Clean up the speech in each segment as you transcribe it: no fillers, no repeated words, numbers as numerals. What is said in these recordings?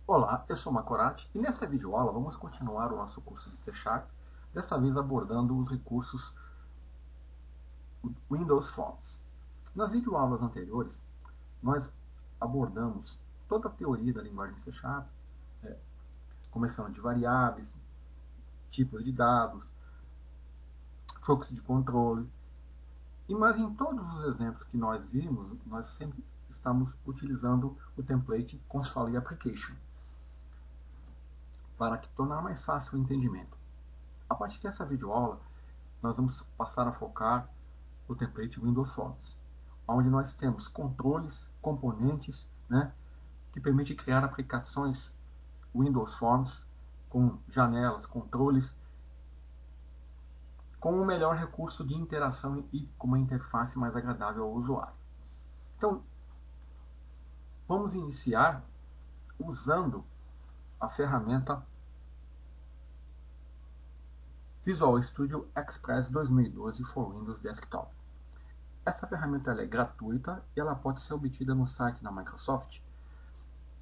Olá, eu sou Macorati e nesta videoaula vamos continuar o nosso curso de C Sharp, desta vez abordando os recursos Windows Forms. Nas videoaulas anteriores, nós abordamos toda a teoria da linguagem C Sharp, começando de variáveis, tipos de dados, fluxo de controle, mas em todos os exemplos que nós vimos, nós sempre estamos utilizando o template Console Application para tornar mais fácil o entendimento. A partir dessa videoaula, nós vamos passar a focar o template Windows Forms, onde nós temos controles, componentes, que permite criar aplicações Windows Forms com janelas, controles, com o melhor recurso de interação e com uma interface mais agradável ao usuário. Então, vamos iniciar usando a ferramenta Visual Studio Express 2012 for Windows Desktop. Essa ferramenta é gratuita e ela pode ser obtida no site da Microsoft.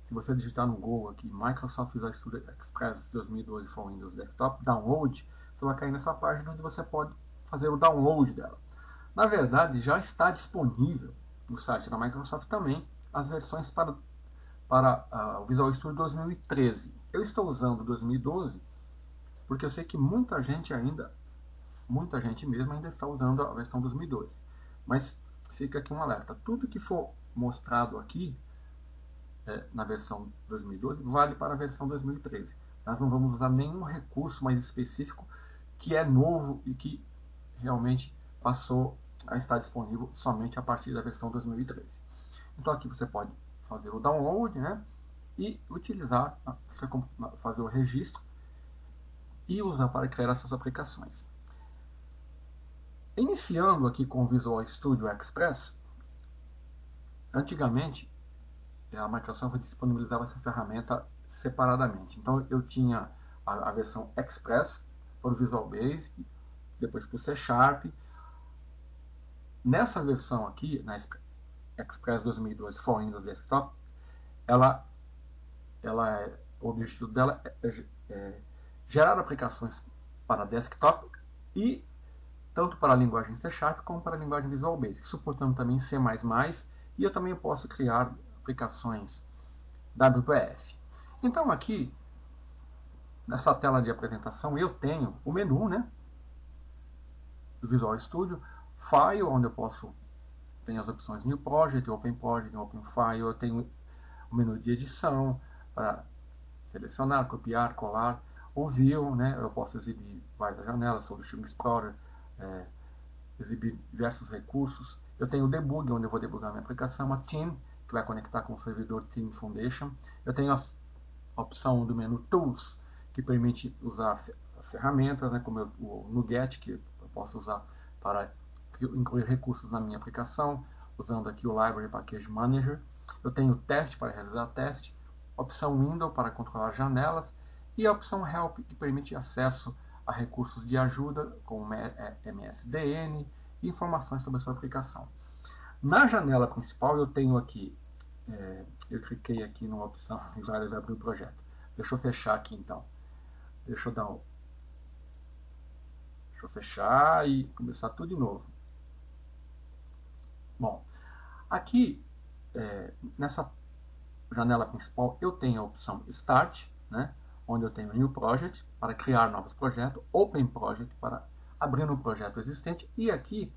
Se você digitar no Google aqui Microsoft Visual Studio Express 2012 for Windows Desktop Download, você vai cair nessa página onde você pode fazer o download dela. Na verdade, já está disponível no site da Microsoft também as versões para o Visual Studio 2013. Eu estou usando 2012 porque eu sei que muita gente mesmo ainda está usando a versão 2012. Mas fica aqui um alerta: tudo que for mostrado aqui na versão 2012 vale para a versão 2013. Nós não vamos usar nenhum recurso mais específico que é novo e que realmente passou a estar disponível somente a partir da versão 2013. Então aqui você pode fazer o download, e utilizar, fazer o registro e usar para criar essas aplicações. Iniciando aqui com o Visual Studio Express, antigamente a Microsoft disponibilizava essa ferramenta separadamente. Então eu tinha a versão Express para o Visual Basic, depois para o C Sharp. Nessa versão aqui, na Express 2012 for Windows Desktop, o objetivo dela é gerar aplicações para desktop e tanto para a linguagem C Sharp como para a linguagem Visual Basic, suportando também C++, e eu também posso criar aplicações WPF. Então aqui, nessa tela de apresentação, eu tenho o menu, do Visual Studio, File, onde eu tenho as opções New Project, Open Project, Open File, eu tenho o menu de edição para selecionar, copiar, colar, o View, eu posso exibir várias janelas, Solution Explorer, exibir diversos recursos. Eu tenho o Debug, onde eu vou debugar minha aplicação, a Team, que vai conectar com o servidor Team Foundation. Eu tenho a opção do menu Tools, que permite usar ferramentas, como o NuGet, que eu posso usar para incluir recursos na minha aplicação, usando aqui o Library Package Manager. Eu tenho o Teste para realizar teste, opção Window para controlar janelas e a opção Help, que permite acesso a recursos de ajuda, como MSDN e informações sobre a sua aplicação. Na janela principal eu tenho aqui, eu cliquei aqui numa opção e vai abrir o projeto. Deixa eu fechar aqui então. Deixa eu fechar e começar tudo de novo. Bom, aqui nessa janela principal eu tenho a opção Start, onde eu tenho New Project para criar novos projetos, Open Project para abrir um projeto existente, e aqui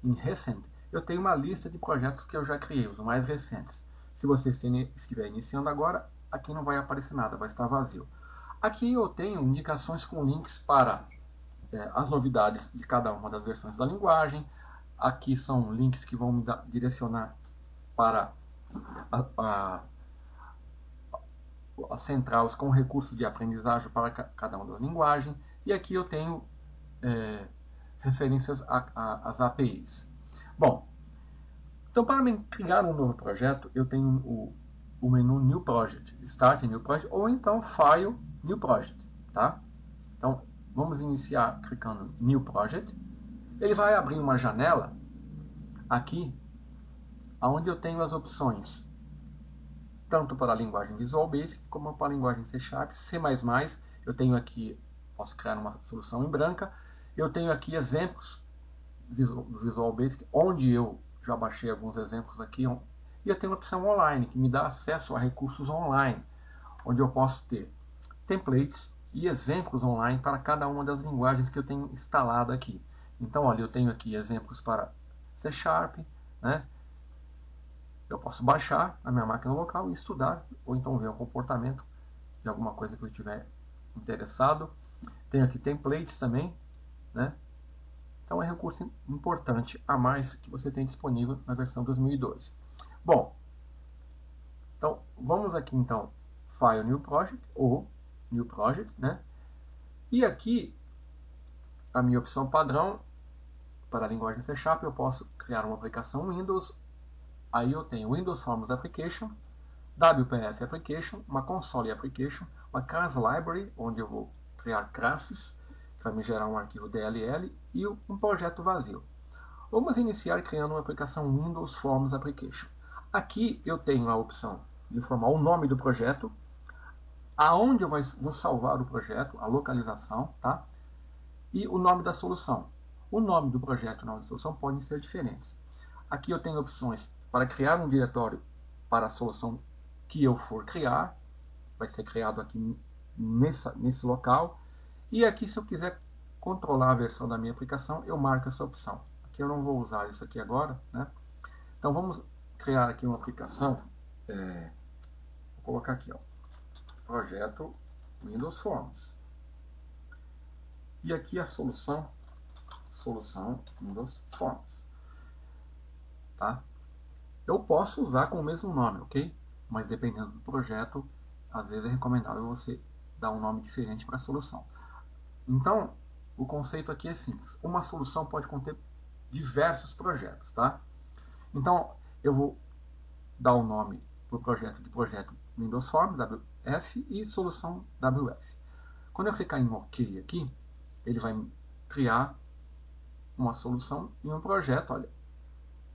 em Recent eu tenho uma lista de projetos que eu já criei, os mais recentes. Se você estiver iniciando agora, aqui não vai aparecer nada, vai estar vazio. Aqui eu tenho indicações com links para as novidades de cada uma das versões da linguagem. Aqui são links que vão me direcionar para as centrais com recursos de aprendizagem para cada uma das linguagens. E aqui eu tenho referências às APIs. Bom, então para criar um novo projeto, eu tenho o menu New Project, Start New Project, ou então File New Project. Tá? Então, vamos iniciar clicando New Project. Ele vai abrir uma janela aqui, onde eu tenho as opções tanto para a linguagem Visual Basic como para a linguagem C#, C++. Eu tenho aqui, posso criar uma solução em branca. Eu tenho aqui exemplos do Visual Basic, onde eu já baixei alguns exemplos aqui. E eu tenho uma opção online, que me dá acesso a recursos online, onde eu posso ter templates e exemplos online para cada uma das linguagens que eu tenho instalado aqui. Então, olha, eu tenho aqui exemplos para C#, né? Eu posso baixar na minha máquina local e estudar, ou então ver o comportamento de alguma coisa que eu estiver interessado. Tenho aqui templates também, né? Então é um recurso importante a mais que você tem disponível na versão 2012. Bom, então vamos aqui então, File New Project, ou New Project, né? E aqui, a minha opção padrão, para a linguagem C#, eu posso criar uma aplicação Windows. Aí eu tenho Windows Forms Application, WPF Application, uma Console Application, uma Class Library, onde eu vou criar classes, que vai me gerar um arquivo DLL, e um projeto vazio. Vamos iniciar criando uma aplicação Windows Forms Application. Aqui eu tenho a opção de informar o nome do projeto, aonde eu vou salvar o projeto, a localização, tá? E o nome da solução. O nome do projeto e o nome da solução podem ser diferentes. Aqui eu tenho opções para criar um diretório para a solução que eu for criar. Vai ser criado aqui nesse local. E aqui, se eu quiser controlar a versão da minha aplicação, eu marco essa opção. Aqui eu não vou usar isso aqui agora, né? Então vamos criar aqui uma aplicação. Vou colocar aqui, ó, projeto Windows Forms. E aqui a solução Windows Forms. Tá? Eu posso usar com o mesmo nome, ok? Mas dependendo do projeto, às vezes é recomendável você dar um nome diferente para a solução. Então, o conceito aqui é simples. Uma solução pode conter diversos projetos, tá? Então, eu vou dar o nome para o projeto de projeto Windows Forms, WF, e solução WF. Quando eu clicar em OK aqui, ele vai criar uma solução e um projeto. Olha,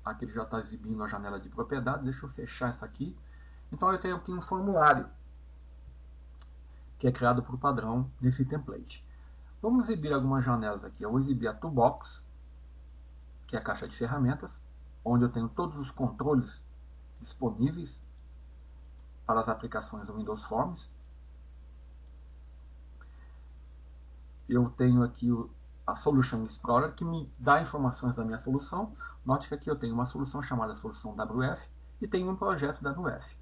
aqui ele já está exibindo a janela de propriedade. Deixa eu fechar essa aqui. Então eu tenho aqui um formulário que é criado por padrão nesse template. Vamos exibir algumas janelas aqui. Eu vou exibir a Toolbox, que é a caixa de ferramentas, onde eu tenho todos os controles disponíveis para as aplicações do Windows Forms. Eu tenho aqui a Solution Explorer, que me dá informações da minha solução. Note que aqui eu tenho uma solução chamada solução WF e tenho um projeto WF.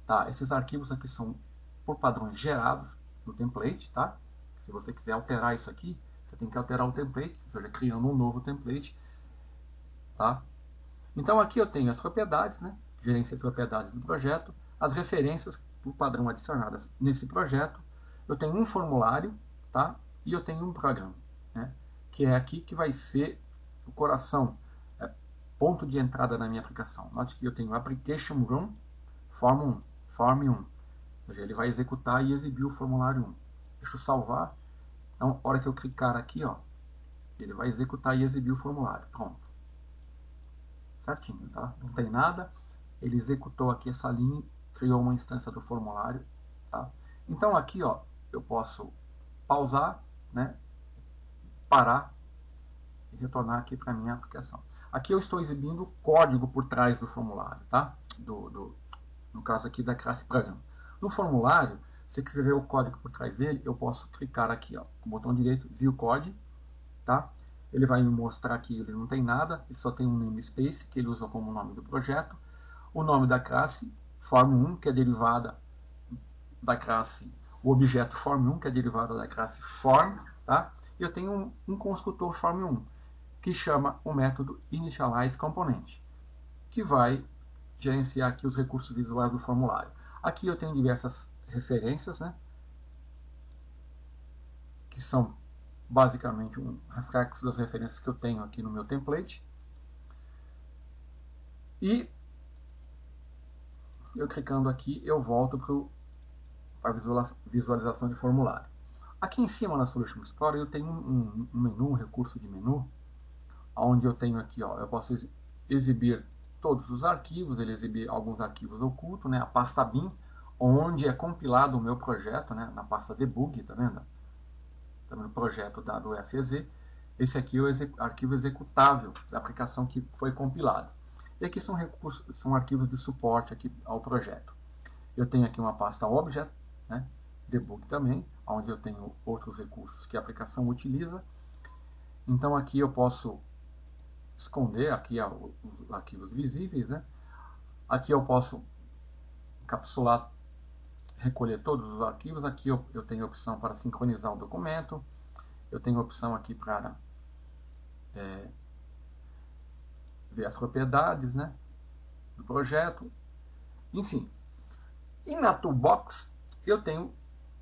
Tá? Esses arquivos aqui são por padrões gerados no template. Tá? Se você quiser alterar isso aqui, você tem que alterar o template, ou seja, criando um novo template. Tá? Então aqui eu tenho as propriedades, né? Gerência de propriedades do projeto, as referências por padrão adicionadas nesse projeto. Eu tenho um formulário, tá? E eu tenho um programa, né? Que é aqui que vai ser o coração, ponto de entrada na minha aplicação. Note que eu tenho Application Run Form 1, ou seja, ele vai executar e exibir o formulário 1. Deixa eu salvar. Então, na hora que eu clicar aqui, ó, ele vai executar e exibir o formulário. Pronto. Certinho, tá? Não tem nada. Ele executou aqui essa linha, criou uma instância do formulário, tá? Então aqui, ó, eu posso pausar, né? Parar e retornar aqui para a minha aplicação. Aqui eu estou exibindo o código por trás do formulário, tá? No caso aqui da classe programa. No formulário, se você quiser ver o código por trás dele, eu posso clicar aqui, ó, com o botão direito, View Code, tá? Ele vai me mostrar que ele não tem nada, ele só tem um namespace, que ele usa como nome do projeto, o nome da classe, Form1, que é derivada da classe, o objeto Form1, que é derivada da classe Form, tá? E eu tenho um construtor Form1, que chama o método InitializeComponent, que vai gerenciar aqui os recursos visuais do formulário. Aqui eu tenho diversas referências, né? Que são basicamente um reflexo das referências que eu tenho aqui no meu template. E eu clicando aqui, eu volto para a visualização de formulário. Aqui em cima na Solution Explorer eu tenho um menu, um recurso de menu, onde eu tenho aqui, ó, eu posso exibir todos os arquivos, ele exibe alguns arquivos ocultos, né? A pasta bin, onde é compilado o meu projeto, né? Na pasta debug, tá vendo? Tá vendo o projeto da do FEZ. Esse aqui é o arquivo executável da aplicação que foi compilado. E aqui são arquivos de suporte aqui ao projeto. Eu tenho aqui uma pasta object, né? Debug também, onde eu tenho outros recursos que a aplicação utiliza. Então aqui eu posso esconder aqui os arquivos visíveis, né? Aqui eu posso encapsular, recolher todos os arquivos. Aqui eu tenho a opção para sincronizar o documento. Eu tenho a opção aqui para ver as propriedades, né, do projeto. Enfim. E na Toolbox eu tenho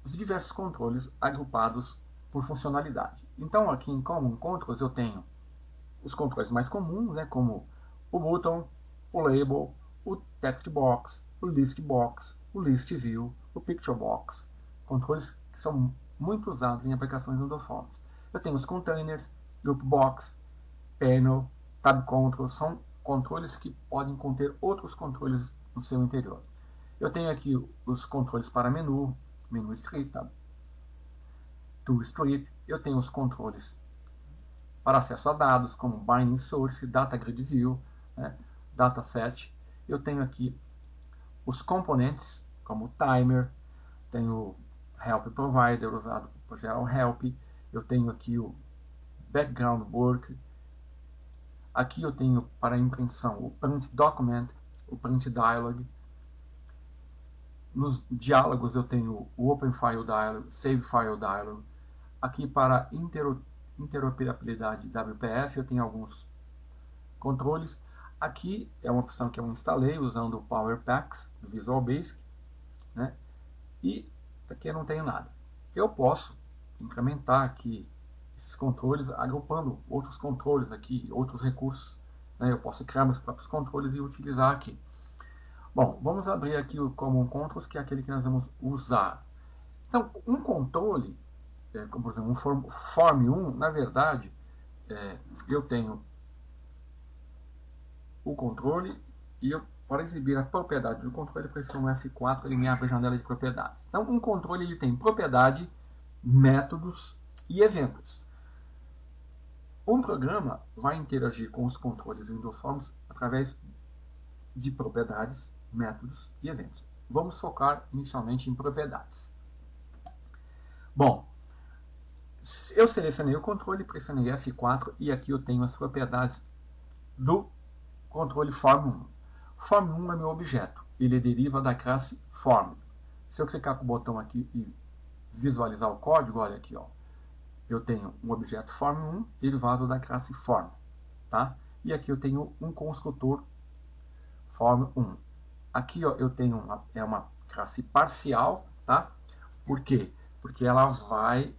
os diversos controles agrupados por funcionalidade. Então aqui em Common Controls eu tenho os controles mais comuns, né, como o button, o label, o text box, o list box, o list view, o picture box, controles que são muito usados em aplicações Windows Forms. Eu tenho os containers, group box, panel, tab control, são controles que podem conter outros controles no seu interior. Eu tenho aqui os controles para menu strip, tá? Tool strip. Eu tenho os controles para acesso a dados, como Binding Source, Data Grid View, né, Dataset. Eu tenho aqui os componentes, como o Timer, tenho o Help Provider, usado para gerar o Help. Eu tenho aqui o Background Work. Aqui eu tenho para impressão o Print Document, o Print Dialog. Nos diálogos eu tenho o Open File Dialog, Save File Dialog. Aqui para interoperabilidade WPF eu tenho alguns controles. Aqui é uma opção que eu instalei usando o Power Packs do Visual Basic, né? E aqui eu não tenho nada. Eu posso incrementar aqui esses controles agrupando outros controles aqui, outros recursos, né? Eu posso criar meus próprios controles e utilizar aqui. Bom, vamos abrir aqui o Common Controls, que é aquele que nós vamos usar. Então, um controle, como por exemplo, um Form 1, na verdade, eu tenho o controle e para exibir a propriedade do controle, eu pressiono F4, ele me abre a janela de propriedades. Então, um controle ele tem propriedade, métodos e eventos. Um programa vai interagir com os controles Windows Forms através de propriedades, métodos e eventos. Vamos focar inicialmente em propriedades. Bom, eu selecionei o controle, pressionei F4 e aqui eu tenho as propriedades do controle Form 1. Form 1 é meu objeto, ele deriva da classe Form. Se eu clicar com o botão aqui e visualizar o código, olha aqui, ó, eu tenho um objeto Form 1 derivado da classe Form, tá? E aqui eu tenho um construtor Form 1. Aqui ó, eu tenho uma classe parcial, tá? Por quê? Porque ela vai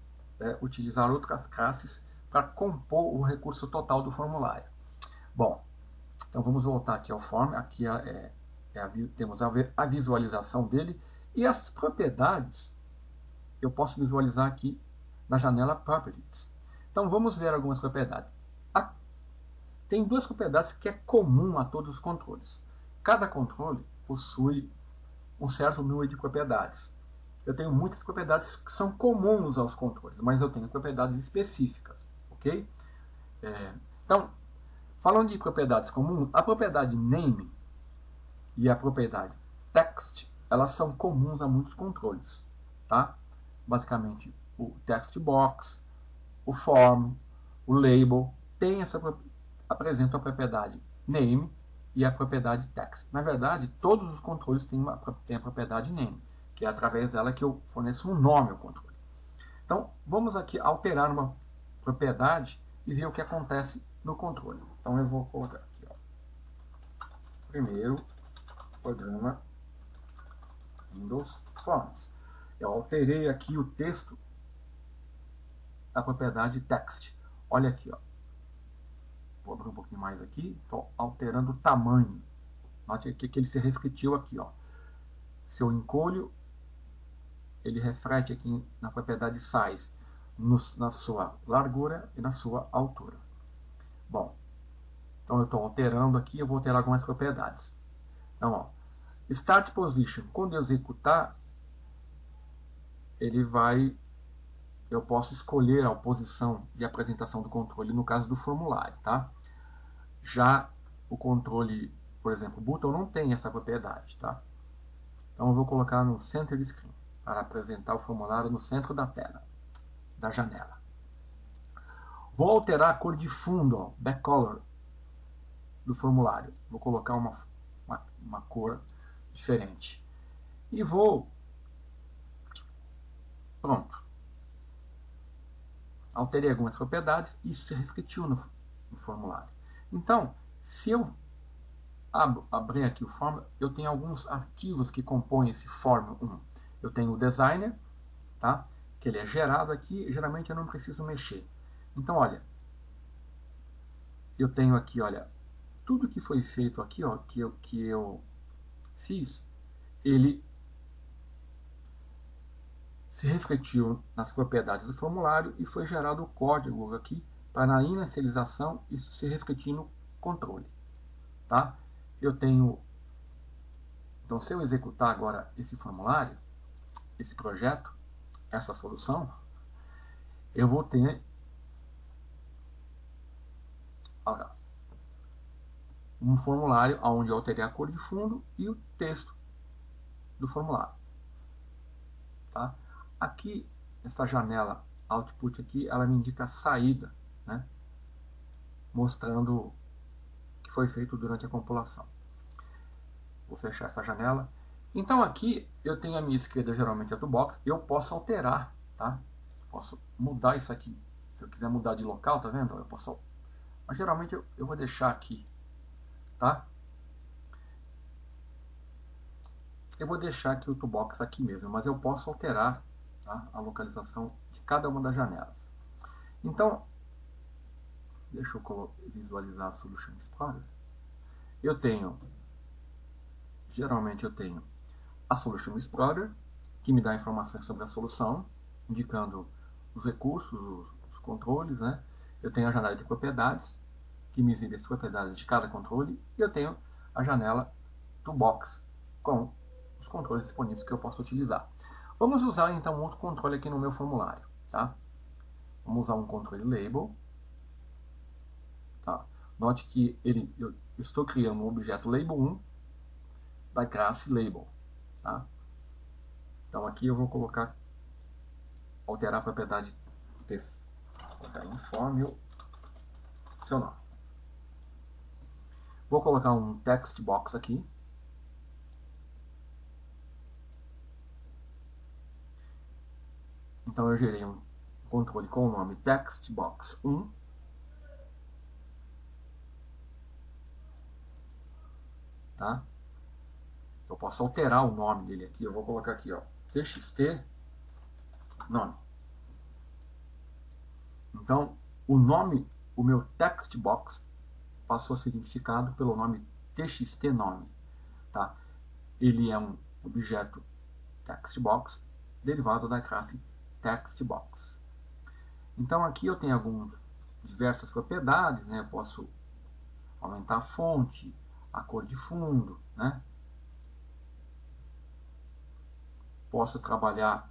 utilizar outras classes para compor o recurso total do formulário. Bom, então vamos voltar aqui ao Form. Aqui temos a visualização dele. E as propriedades eu posso visualizar aqui na janela Properties. Então vamos ver algumas propriedades. Tem duas propriedades que é comum a todos os controles. Cada controle possui um certo número de propriedades. Eu tenho muitas propriedades que são comuns aos controles, mas eu tenho propriedades específicas, ok? Então, falando de propriedades comuns, a propriedade name e a propriedade text, elas são comuns a muitos controles, tá? Basicamente, o text box, o form, o label, apresentam a propriedade name e a propriedade text. Na verdade, todos os controles têm a propriedade name, que é através dela que eu forneço um nome ao controle. Então, vamos aqui alterar uma propriedade e ver o que acontece no controle. Então, eu vou colocar aqui, ó, primeiro, programa Windows Forms. Eu alterei aqui o texto da propriedade text. Olha aqui, ó. Vou abrir um pouquinho mais aqui. Estou alterando o tamanho. Note aqui que ele se refletiu aqui, ó. Se eu encolho, ele reflete aqui na propriedade size, na sua largura e na sua altura. Bom, Então eu estou alterando aqui, eu vou alterar algumas propriedades. Então, ó, Start Position, quando eu executar, ele vai, eu posso escolher a posição de apresentação do controle no caso do formulário, tá? Já o controle, por exemplo, o botão não tem essa propriedade, tá? Então eu vou colocar no Center Screen, para apresentar o formulário no centro da tela, da janela. Vou alterar a cor de fundo, ó, backcolor, do formulário. Vou colocar uma cor diferente. E vou... Pronto. Alterei algumas propriedades e isso se refletiu no formulário. Então, se eu abrir aqui o form, eu tenho alguns arquivos que compõem esse form 1. Eu tenho o designer, tá? Que ele é gerado aqui, geralmente eu não preciso mexer. Então, olha, eu tenho aqui, olha, tudo que foi feito aqui, ó, que eu fiz, ele se refletiu nas propriedades do formulário e foi gerado o código aqui para na inicialização isso se refletir no controle, tá? Eu tenho, então se eu executar agora esse formulário, esse projeto, essa solução, eu vou ter um formulário onde eu alterei a cor de fundo e o texto do formulário, tá? Aqui, essa janela Output aqui, ela me indica a saída, né? Mostrando o que foi feito durante a compilação. Vou fechar essa janela. Então aqui eu tenho a minha esquerda geralmente a toolbox, eu posso alterar, tá? Posso mudar isso aqui. Se eu quiser mudar de local, tá vendo? Eu posso. Mas geralmente eu vou deixar aqui, tá? Eu vou deixar aqui o toolbox aqui mesmo, mas eu posso alterar, tá, a localização de cada uma das janelas. Então, deixa eu visualizar a Solution Explorer. Eu tenho, geralmente eu tenho a Solution Explorer, que me dá informações sobre a solução, indicando os recursos, os controles, né? Eu tenho a janela de propriedades, que me exibe as propriedades de cada controle, e eu tenho a janela Toolbox, com os controles disponíveis que eu posso utilizar. Vamos usar então um outro controle aqui no meu formulário, tá? Vamos usar um controle Label. Tá? Note que eu estou criando um objeto Label 1 da classe Label, tá? Então aqui eu vou colocar, alterar a propriedade desse. Informe o seu nome. Vou colocar um text box aqui. Então eu gerei um controle com o nome textbox1. Tá? Eu posso alterar o nome dele aqui. Eu vou colocar aqui, ó, txt nome. Então, o nome, o meu textbox passou a ser identificado pelo nome txt_nome, tá? Ele é um objeto textbox derivado da classe textbox. Então aqui eu tenho diversas propriedades, né? Eu posso aumentar a fonte, a cor de fundo, né? Posso trabalhar,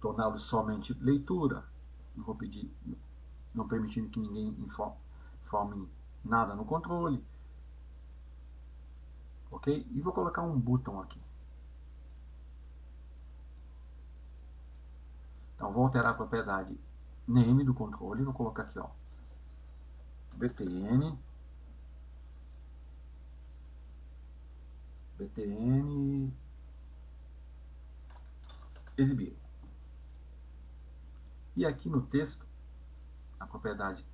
torná-lo somente leitura. Não vou pedir, não permitindo que ninguém informe nada no controle. Ok? E vou colocar um botão aqui. Então vou alterar a propriedade name do controle. Vou colocar aqui, ó, btn exibir. E aqui no texto, a propriedade,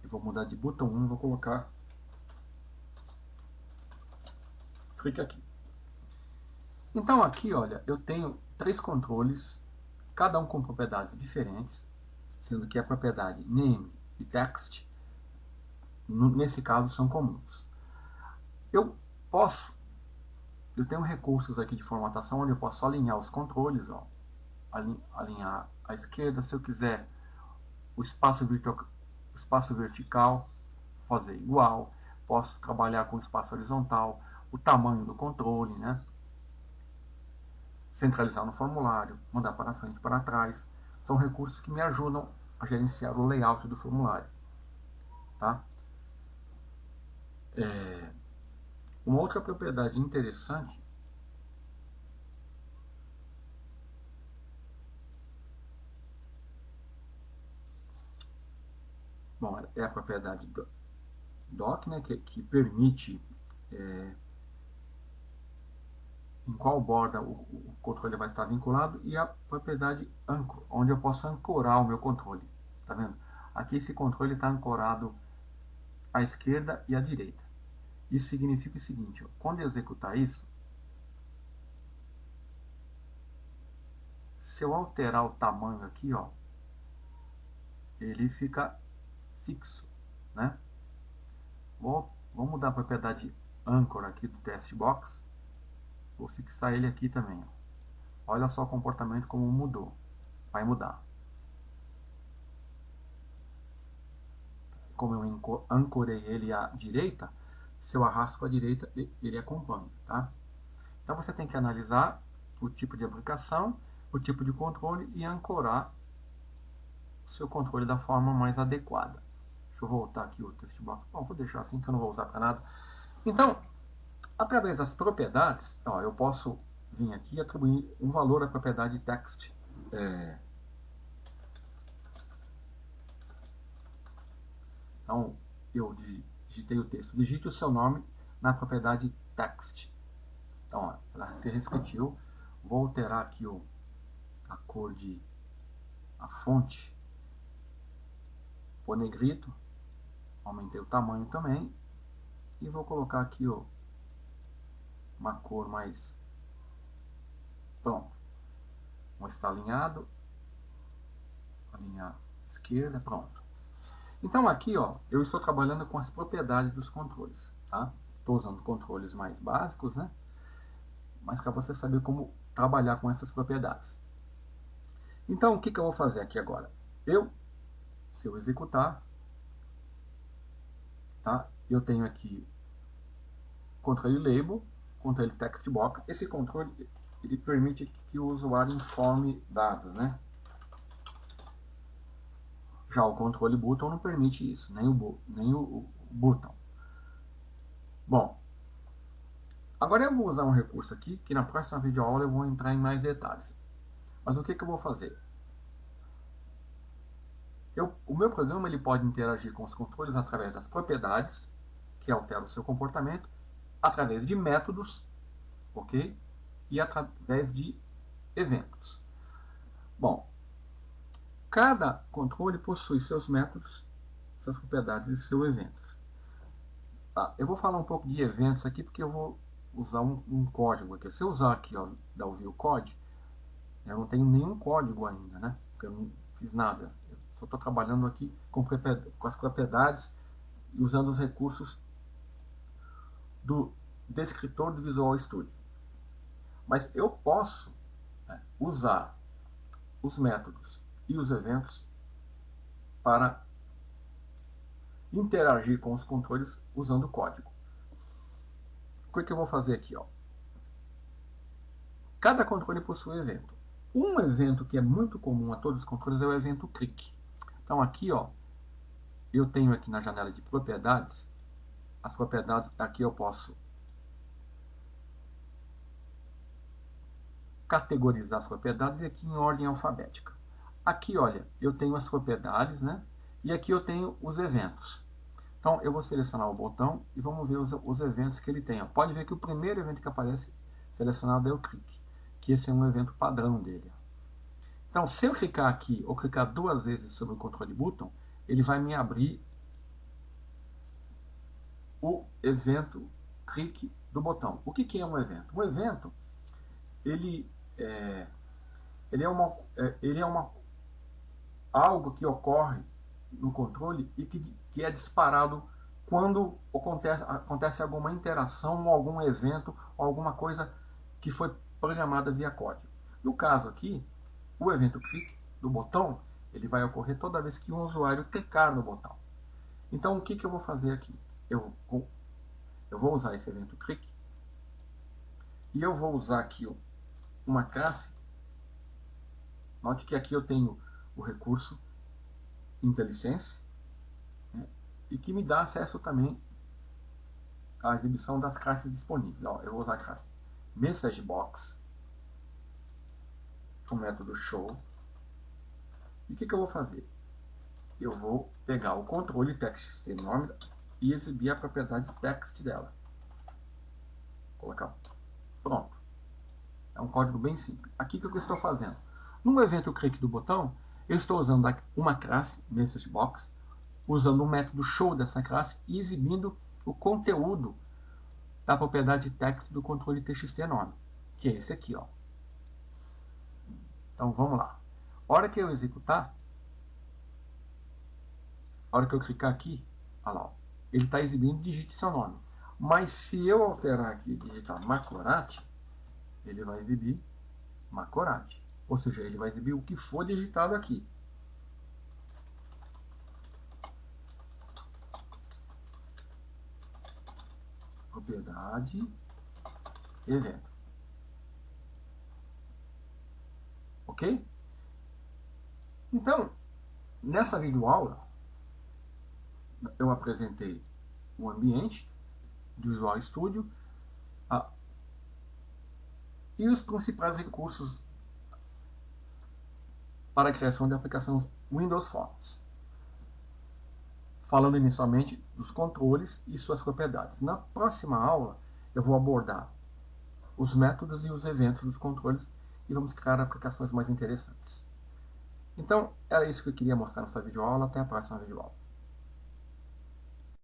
eu vou mudar de botão 1, vou colocar clique aqui. Então aqui, olha, eu tenho 3 controles, cada um com propriedades diferentes, sendo que a propriedade name e text, nesse caso, são comuns. Eu tenho recursos aqui de formatação onde eu posso alinhar os controles, ó, alinhar à esquerda, se eu quiser o espaço vertical, fazer igual, posso trabalhar com espaço horizontal, o tamanho do controle, né? Centralizar no formulário, mandar para frente e para trás. São recursos que me ajudam a gerenciar o layout do formulário. Tá? Uma outra propriedade interessante é a propriedade doc, né, que permite em qual borda o controle vai estar vinculado, e a propriedade anchor, onde eu posso ancorar o meu controle. Tá vendo? Aqui esse controle está ancorado à esquerda e à direita. Isso significa o seguinte, ó, quando eu executar isso, se eu alterar o tamanho aqui, ó, ele fica fixo, né? Vou mudar a propriedade anchor aqui do test box. Vou fixar ele aqui também. Ó. Olha só o comportamento como mudou. Vai mudar. Como eu ancorei ele à direita, se eu arrasto para a direita, ele acompanha. Tá? Então você tem que analisar o tipo de aplicação, o tipo de controle e ancorar o seu controle da forma mais adequada. Deixa eu voltar aqui o text box. Bom, vou deixar assim que eu não vou usar para nada. Então, através das propriedades, ó, eu posso vir aqui e atribuir um valor à propriedade text. Então, eu digitei o texto. Digite o seu nome na propriedade text. Então, ó, ela se repetiu. Vou alterar aqui a cor a fonte. Pôr negrito. Aumentei o tamanho também. E vou colocar aqui uma cor mais... Pronto. Não está alinhado. Alinhar esquerda. Pronto. Então aqui, ó, eu estou trabalhando com as propriedades dos controles. Tá? Estou usando controles mais básicos, né? Mas para você saber como trabalhar com essas propriedades. Então, o que eu vou fazer aqui agora? Se eu executar, tá? Eu tenho aqui controle label, controle text box. Esse controle ele permite que o usuário informe dados, né? Já o controle button não permite isso, nem o button. Bom, agora eu vou usar um recurso aqui, que na próxima videoaula eu vou entrar em mais detalhes. Mas o que eu vou fazer? O meu programa ele pode interagir com os controles através das propriedades, que alteram o seu comportamento, através de métodos, ok? E através de eventos. Bom, cada controle possui seus métodos, suas propriedades e seus eventos. Tá, eu vou falar um pouco de eventos aqui, porque eu vou usar um código aqui. Se eu usar aqui, ó, da view code, eu não tenho nenhum código ainda, né? Porque eu não fiz nada. Eu só estou trabalhando aqui com as propriedades e usando os recursos do descritor do Visual Studio. Mas eu posso, né, usar os métodos e os eventos para interagir com os controles usando o código. O que eu vou fazer aqui? Ó? Cada controle possui um evento. Um evento que é muito comum a todos os controles é o evento click. Então aqui, ó, eu tenho aqui na janela de propriedades, as propriedades, aqui eu posso categorizar as propriedades e aqui em ordem alfabética. Aqui, olha, eu tenho as propriedades, né? E aqui eu tenho os eventos. Então, eu vou selecionar o botão e vamos ver os eventos que ele tem. Ó. Pode ver que o primeiro evento que aparece selecionado é o click, que esse é um evento padrão dele. Então, se eu clicar aqui ou clicar duas vezes sobre o controle button, ele vai me abrir o evento clique do botão. O que é um evento? Um evento, ele é algo que ocorre no controle e que é disparado quando acontece alguma interação ou algum evento ou alguma coisa que foi programada via código. No caso aqui, o evento clique do botão ele vai ocorrer toda vez que um usuário clicar no botão. Então, o que eu vou fazer aqui? Eu vou usar esse evento click e eu vou usar aqui uma classe. Note que aqui eu tenho o recurso IntelliSense, né, e que me dá acesso também à exibição das classes disponíveis. Ó, eu vou usar a classe MessageBox, o método show. E o que eu vou fazer? Eu vou pegar o controle text nome e exibir a propriedade text dela. Vou colocar. Pronto. É um código bem simples. Aqui o que eu estou fazendo? No evento click do botão, eu estou usando uma classe MessageBox, usando o método show dessa classe e exibindo o conteúdo da propriedade text do controle txt nome, que é esse aqui, ó. Então vamos lá. A hora que eu executar, a hora que eu clicar aqui, olha lá, ó, ele está exibindo digite seu nome. Mas se eu alterar aqui e digitar Macorati, ele vai exibir Macorati. Ou seja, ele vai exibir o que for digitado aqui. Propriedade, evento. Ok? Então, nessa videoaula, eu apresentei o ambiente do Visual Studio e os principais recursos para a criação de aplicações Windows Forms, falando inicialmente dos controles e suas propriedades. Na próxima aula, eu vou abordar os métodos e os eventos dos controles e vamos criar aplicações mais interessantes. Então, era isso que eu queria mostrar nessa videoaula. Até a próxima videoaula.